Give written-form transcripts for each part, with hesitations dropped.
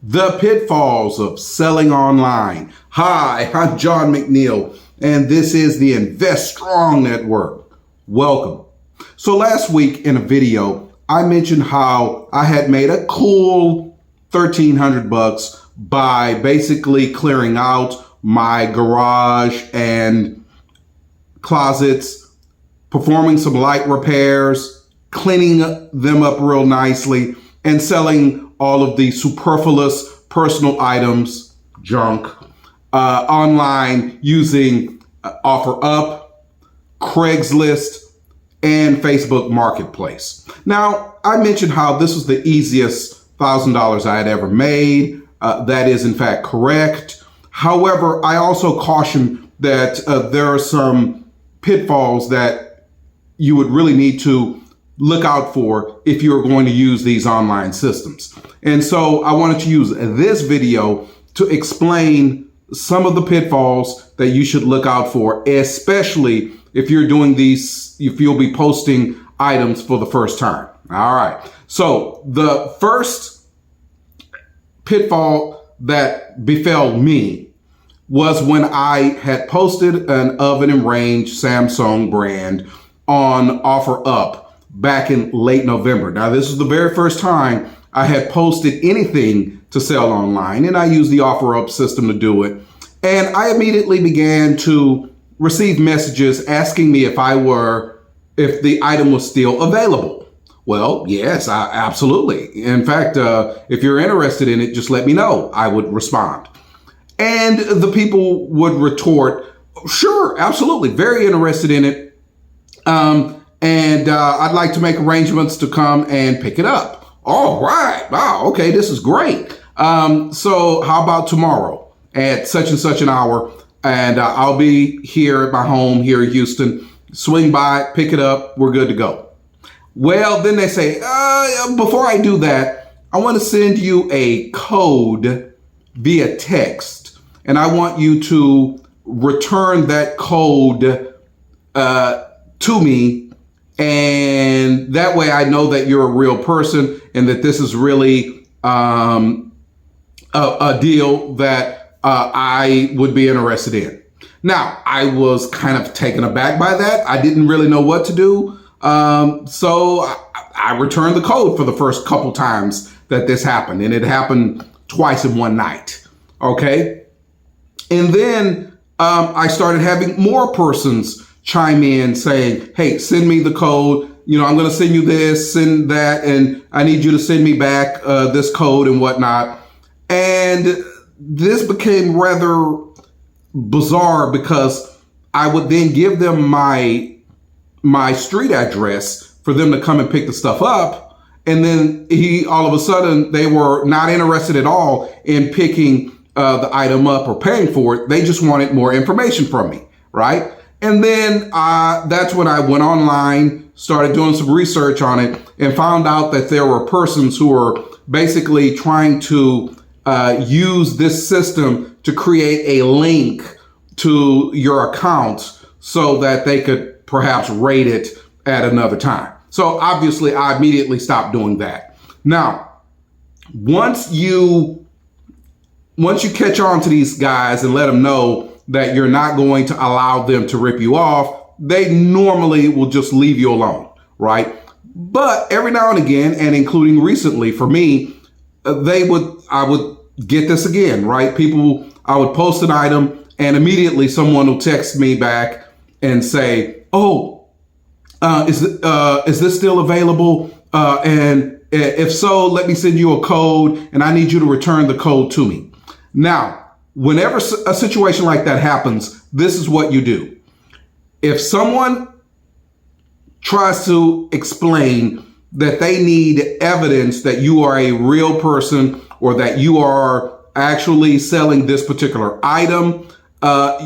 The pitfalls of selling online. Hi, I'm John McNeil, and this is the Invest Strong Network. Welcome. So last week in a video, I mentioned how I had made a cool $1,300 by basically clearing out my garage and closets, performing some light repairs, cleaning them up real nicely, and selling all of the superfluous personal items, junk, online using OfferUp, Craigslist, and Facebook Marketplace. Now, I mentioned how this was the easiest $1,000 I had ever made. That is, in fact, correct. However, I also caution that there are some pitfalls that you would really need to look out for if you're going to use these online systems. And so I wanted to use this video to explain some of the pitfalls that you should look out for, especially if you're doing these, if you'll be posting items for the first time. All right. So the first pitfall that befell me was when I had posted an oven and range Samsung brand on OfferUp back in late November. Now, this is the very first time I had posted anything to sell online, and I used the OfferUp system to do it. And I immediately began to receive messages asking me if the item was still available. Well, yes, absolutely. In fact, if you're interested in it, just let me know. I would respond. And the people would retort, sure, absolutely, very interested in it. And I'd like to make arrangements to come and pick it up. All right. Wow. Okay. This is great. So how about tomorrow at such and such an hour? And I'll be here at my home here in Houston. Swing by, pick it up. We're good to go. Well, then they say, before I do that, I want to send you a code via text. And I want you to return that code to me. And that way I know that you're a real person and that this is really a deal that I would be interested in. Now, I was kind of taken aback by that. I didn't really know what to do. So I returned the code for the first couple times that this happened. And it happened twice in one night. Okay. And then I started having more persons chime in saying, hey, send me the code. I'm going to send you this, send that, and I need you to send me back this code and whatnot. And this became rather bizarre because I would then give them my street address for them to come and pick the stuff up. And then all of a sudden, they were not interested at all in picking the item up or paying for it. They just wanted more information from me, right? And then that's when I went online, started doing some research on it, and found out that there were persons who were basically trying to use this system to create a link to your account so that they could perhaps rate it at another time. So obviously, I immediately stopped doing that. Now, once you catch on to these guys and let them know that you're not going to allow them to rip you off, they normally will just leave you alone, right? But every now and again, and including recently for me, I would get this again, right? I would post an item and immediately someone will text me back and say, oh, is this still available? And if so, let me send you a code and I need you to return the code to me. Now, whenever a situation like that happens, this is what you do. If someone tries to explain that they need evidence that you are a real person or that you are actually selling this particular item,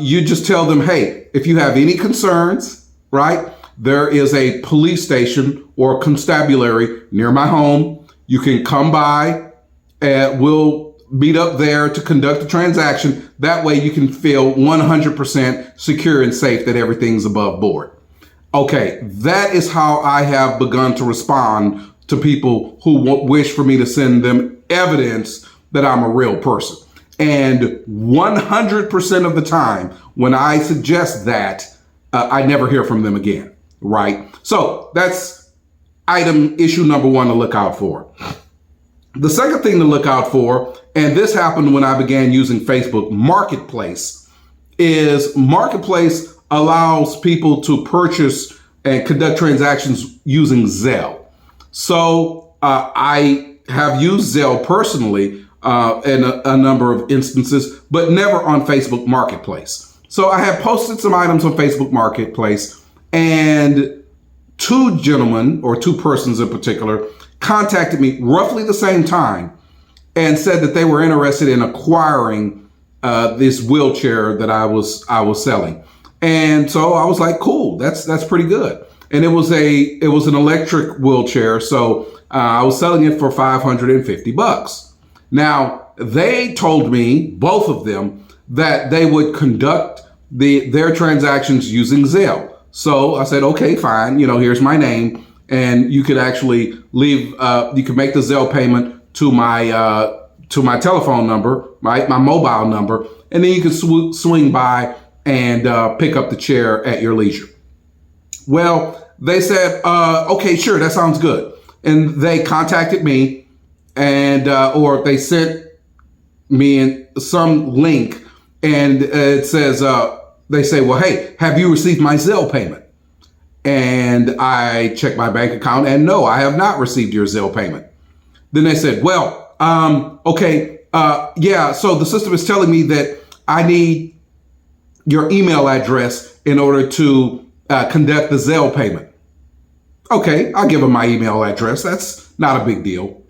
you just tell them, hey, if you have any concerns, right, there is a police station or constabulary near my home. You can come by and we'll meet up there to conduct a transaction. That way you can feel 100% secure and safe that everything's above board. Okay, that is how I have begun to respond to people who wish for me to send them evidence that I'm a real person. And 100% of the time when I suggest that, I never hear from them again, right? So that's issue number one to look out for. The second thing to look out for, and this happened when I began using Facebook Marketplace, is Marketplace allows people to purchase and conduct transactions using Zelle. So I have used Zelle personally in a number of instances, but never on Facebook Marketplace. So I had posted some items on Facebook Marketplace, and two gentlemen, or two persons in particular, contacted me roughly the same time and said that they were interested in acquiring this wheelchair that I was selling. And so I was like, cool, that's pretty good. And it was an electric wheelchair, so I was selling it for $550. Now, they told me, both of them, that they would conduct their transactions using Zelle. So I said, okay, fine. Here's my name, and you could actually leave. You could make the Zelle payment to my telephone number, right, my mobile number, and then you can swing by and pick up the chair at your leisure. Well, they said, okay, sure, that sounds good, and they contacted me, and or they sent me some link, and it says. They say, well, hey, have you received my Zelle payment? And I checked my bank account, and no, I have not received your Zelle payment. Then they said, well, okay, yeah, so the system is telling me that I need your email address in order to conduct the Zelle payment. Okay, I'll give them my email address. That's not a big deal.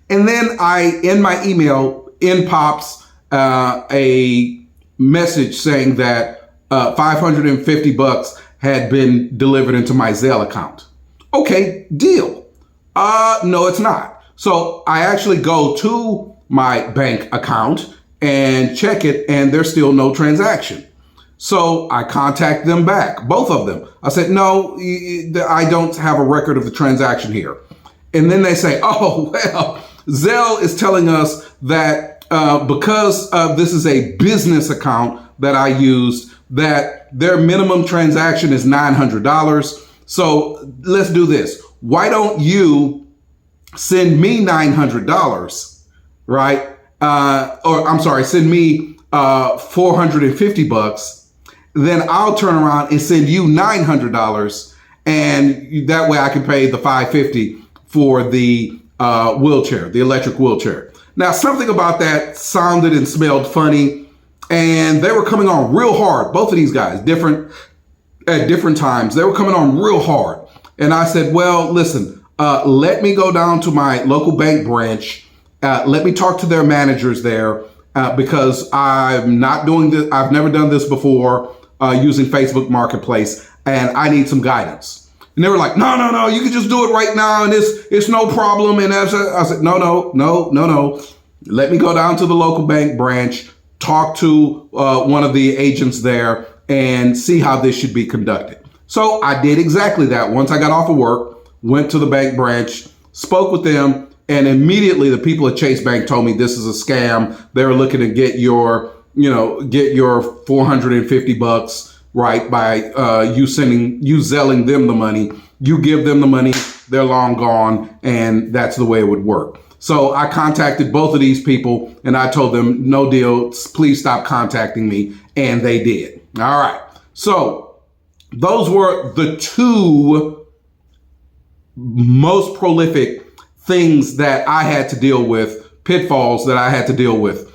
And then in my email, in pops a message saying that $550 had been delivered into my Zelle account. Okay, deal. No, it's not. So I actually go to my bank account and check it, and there's still no transaction. So I contact them back, both of them. I said, no, I don't have a record of the transaction here. And then they say, oh, well, Zelle is telling us that because this is a business account that I used, that their minimum transaction is $900. So let's do this. Why don't you send me $900, right? Or I'm sorry, send me $450. Then I'll turn around and send you $900, and that way I can pay the $550 for the wheelchair, the electric wheelchair. Now, something about that sounded and smelled funny. And they were coming on real hard. Both of these guys, at different times, they were coming on real hard. And I said, well, listen, let me go down to my local bank branch. Let me talk to their managers there because I'm not doing this. I've never done this before using Facebook Marketplace, and I need some guidance. And they were like, no, you can just do it right now, and it's no problem. And I said, no. Let me go down to the local bank branch, talk to one of the agents there, and see how this should be conducted. So I did exactly that. Once I got off of work, went to the bank branch, spoke with them, and immediately the people at Chase Bank told me this is a scam. They're looking to get your $450, right, by you zelling them the money. You give them the money, they're long gone, and that's the way it would work. So I contacted both of these people, and I told them, no deal, please stop contacting me. And they did. All right. So those were the two most prolific things that I had to deal with, pitfalls that I had to deal with.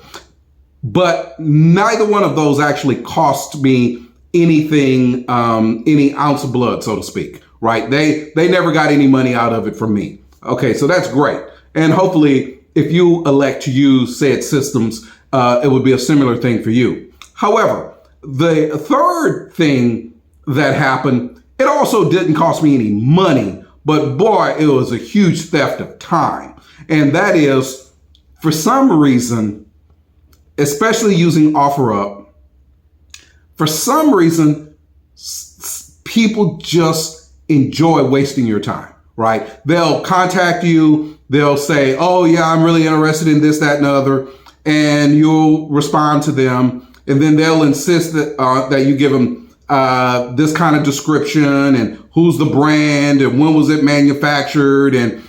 But neither one of those actually cost me anything, any ounce of blood, so to speak, right? They never got any money out of it from me. Okay, so that's great. And hopefully, if you elect to use said systems, it would be a similar thing for you. However, the third thing that happened, it also didn't cost me any money, but boy, it was a huge theft of time. And that is, for some reason, especially using OfferUp, for some reason, people just enjoy wasting your time, right? They'll contact you. They'll say, oh, yeah, I'm really interested in this, that, and the other. and you'll respond to them, and then they'll insist that you give them this kind of description and who's the brand and when was it manufactured and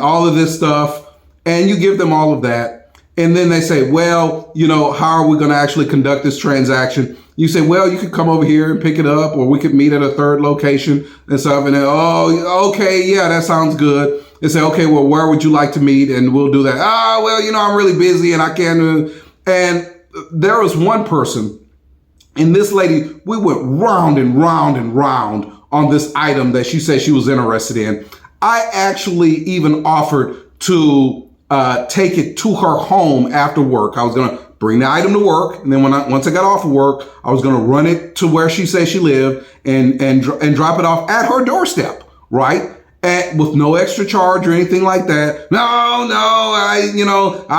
all of this stuff, and you give them all of that. And then they say, well, how are we going to actually conduct this transaction? You say, well, you could come over here and pick it up, or we could meet at a third location and stuff. And then, oh, okay, yeah, that sounds good. They say, okay, well, where would you like to meet? And we'll do that. Well, I'm really busy and I can't. And there was one person, and this lady, we went round and round and round on this item that she said she was interested in. I actually even offered to take it to her home after work. I was going to bring the item to work, and then once I got off of work, I was going to run it to where she said she lived and drop it off at her doorstep, right? With no extra charge or anything like that. No, I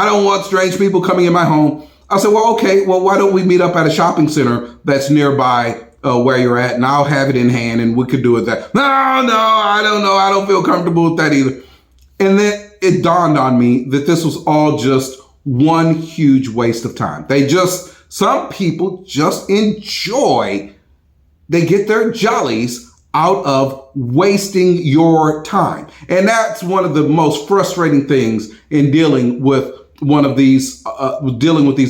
don't want strange people coming in my home. I said, well, okay, well, why don't we meet up at a shopping center that's nearby where you're at, and I'll have it in hand, and we could do it that. No, I don't know. I don't feel comfortable with that either. And then it dawned on me that this was all just one huge waste of time. Some people just enjoy, they get their jollies out of wasting your time. And that's one of the most frustrating things in dealing with these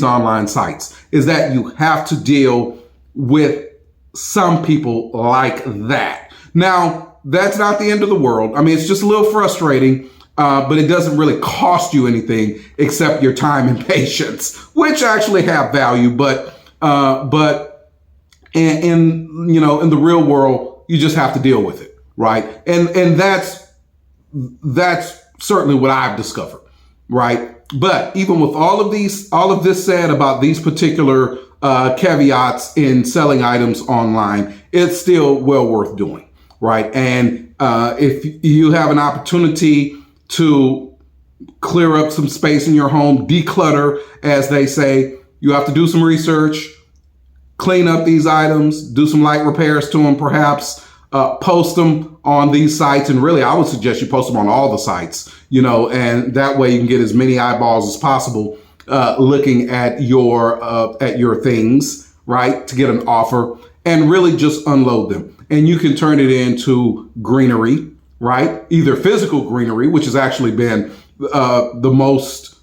online sites, is that you have to deal with some people like that. Now, that's not the end of the world. I mean, it's just a little frustrating. But it doesn't really cost you anything except your time and patience, which actually have value. But in the real world, you just have to deal with it, right? And that's certainly what I've discovered, right? But even with all of this said about these particular caveats in selling items online, it's still well worth doing, right? And if you have an opportunity to clear up some space in your home, declutter, as they say, you have to do some research, clean up these items, do some light repairs to them, perhaps post them on these sites. And really, I would suggest you post them on all the sites, and that way you can get as many eyeballs as possible looking at your things, right, to get an offer, and really just unload them. And you can turn it into greenery, right? Either physical greenery, which has actually been the most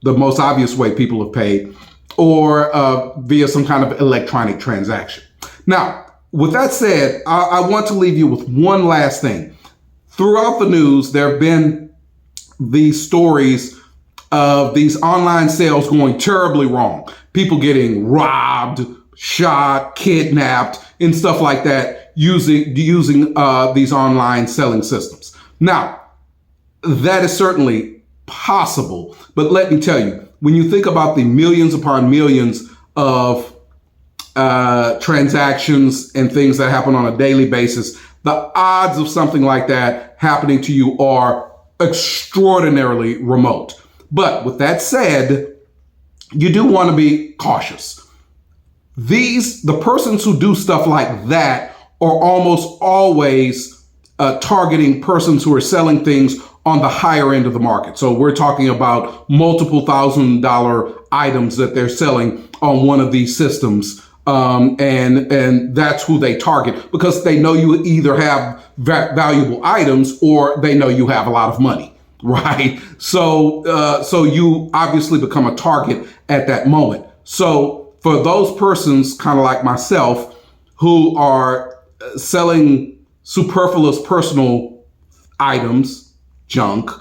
obvious way people have paid, or via some kind of electronic transaction. Now, with that said, I want to leave you with one last thing. Throughout the news, there have been these stories of these online sales going terribly wrong. People getting robbed, shot, kidnapped, and stuff like that using these online selling systems. Now, that is certainly possible, but let me tell you, when you think about the millions upon millions of transactions and things that happen on a daily basis, the odds of something like that happening to you are extraordinarily remote. But with that said, you do want to be cautious. The persons who do stuff like that are almost always targeting persons who are selling things on the higher end of the market. So we're talking about multiple $1,000 items that they're selling on one of these systems. And that's who they target, because they know you either have valuable items or they know you have a lot of money, right? So you obviously become a target at that moment. So for those persons, kind of like myself, who are selling superfluous personal items, junk,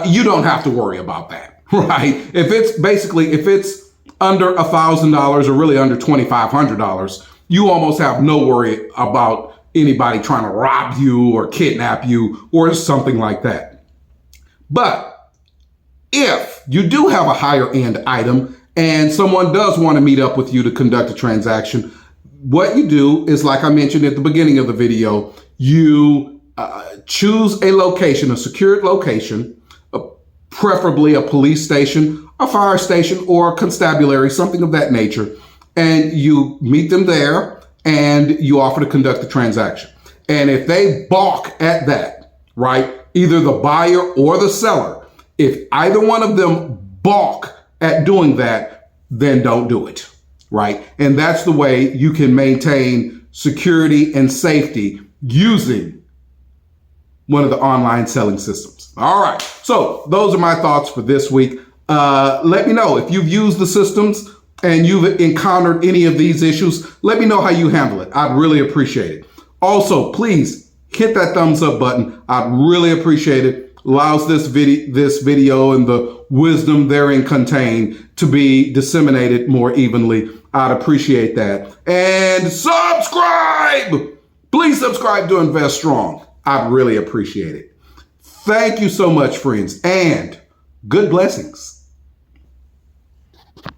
you don't have to worry about that, right? If it's under $1,000 or really under $2,500, you almost have no worry about anybody trying to rob you or kidnap you or something like that. But if you do have a higher end item and someone does want to meet up with you to conduct a transaction, what you do is, like I mentioned at the beginning of the video, you choose a location, a secured location, preferably a police station, a fire station, or a constabulary, something of that nature. And you meet them there and you offer to conduct the transaction. And if they balk at that, right, either the buyer or the seller, if either one of them balk at doing that, then don't do it, right? And that's the way you can maintain security and safety using one of the online selling systems. All right, so those are my thoughts for this week. Let me know if you've used the systems and you've encountered any of these issues. Let me know how you handle it. I'd really appreciate it. Also, please hit that thumbs up button. I'd really appreciate it. Allows this video and the wisdom therein contained to be disseminated more evenly. I'd appreciate that. And subscribe! Please subscribe to Invest Strong. I'd really appreciate it. Thank you so much, friends, and good blessings.